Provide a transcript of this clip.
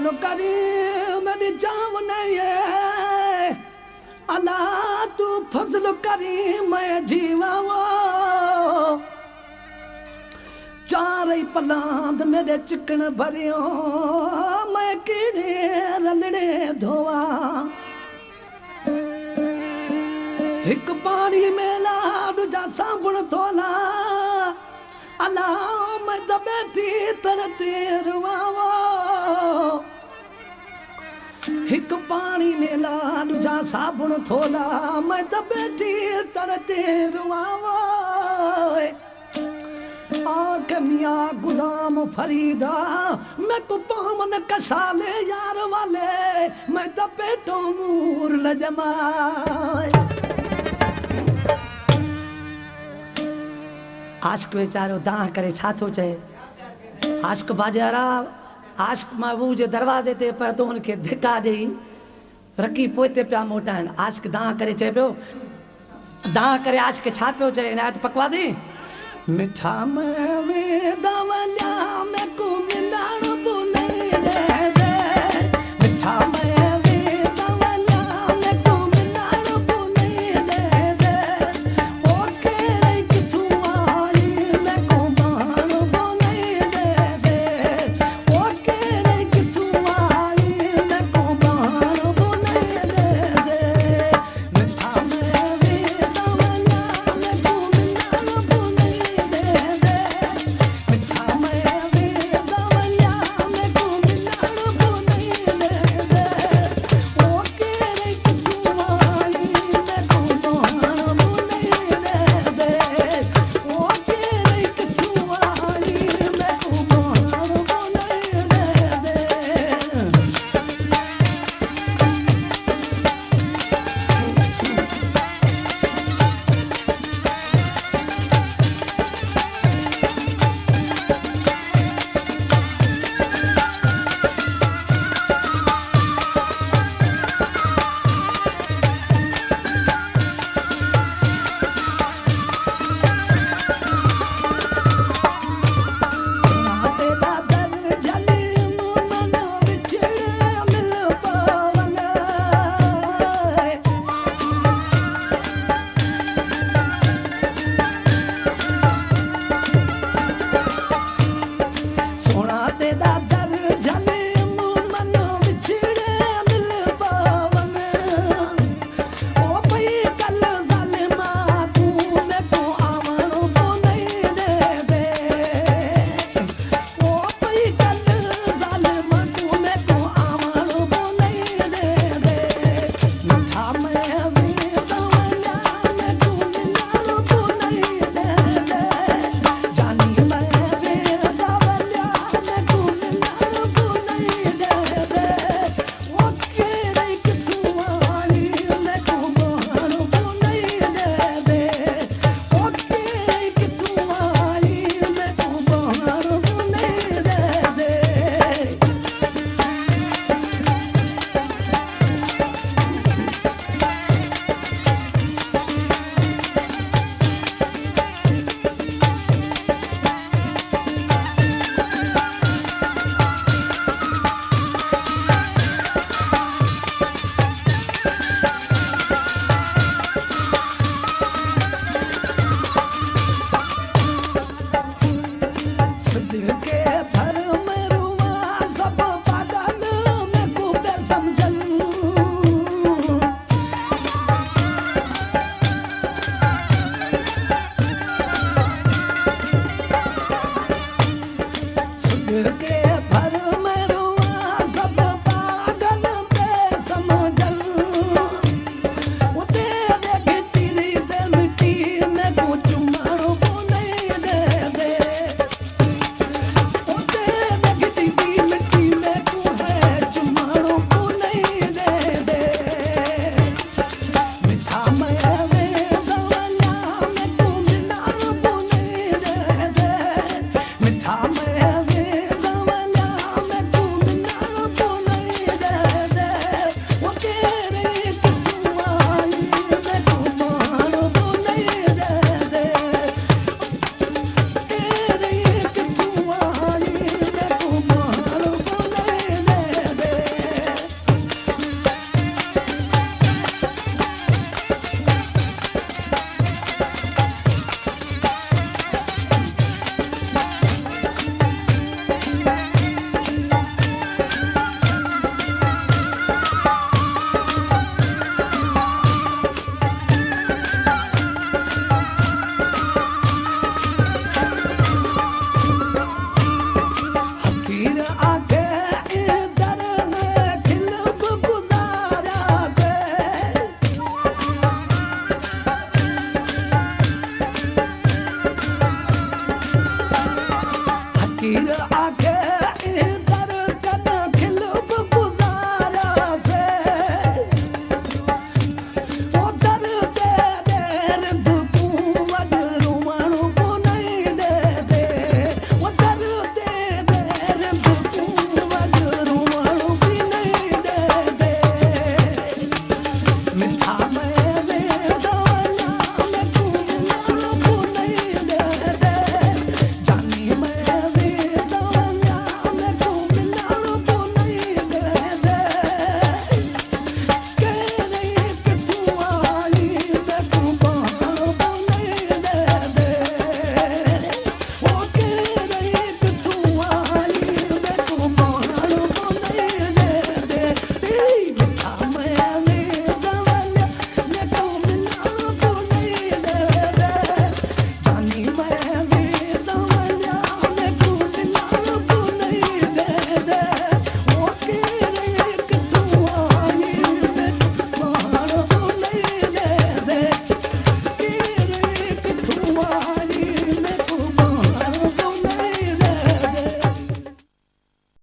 फजल करी मेरी जान नहीं अल्लाह तू फजल करी मैं जीवा वो चार ही पलांद मेरे चिकन भरियो मैं कीड़े रलड़े धोवा एक पानी मेला दूजा साबुन धोला अल्लाह मैं तो बैठी तरते रुआवो एक पानी मेला दूजा साबुन धोला मैं तो बैठी तरते रुआवो आके मियाँ गुलाम फरीदा मैं को पामन कसाले यार वाले मैं तो पेटों मूर लजमाए आशिक बेचारो दाह करे छा थो चए आशिक बाजारा आशिक महबूब जे दरवाजे ते पे तो उनके धिका ॾेई रखी पोइते पिया मोटाइनि आशिक दाह करे चए पियो दाह करे आशिक छा पियो चए इनायत पकवा दी मिठा में दवल्या में को मिलाणो बुने दे मिठा में फ़कीर आके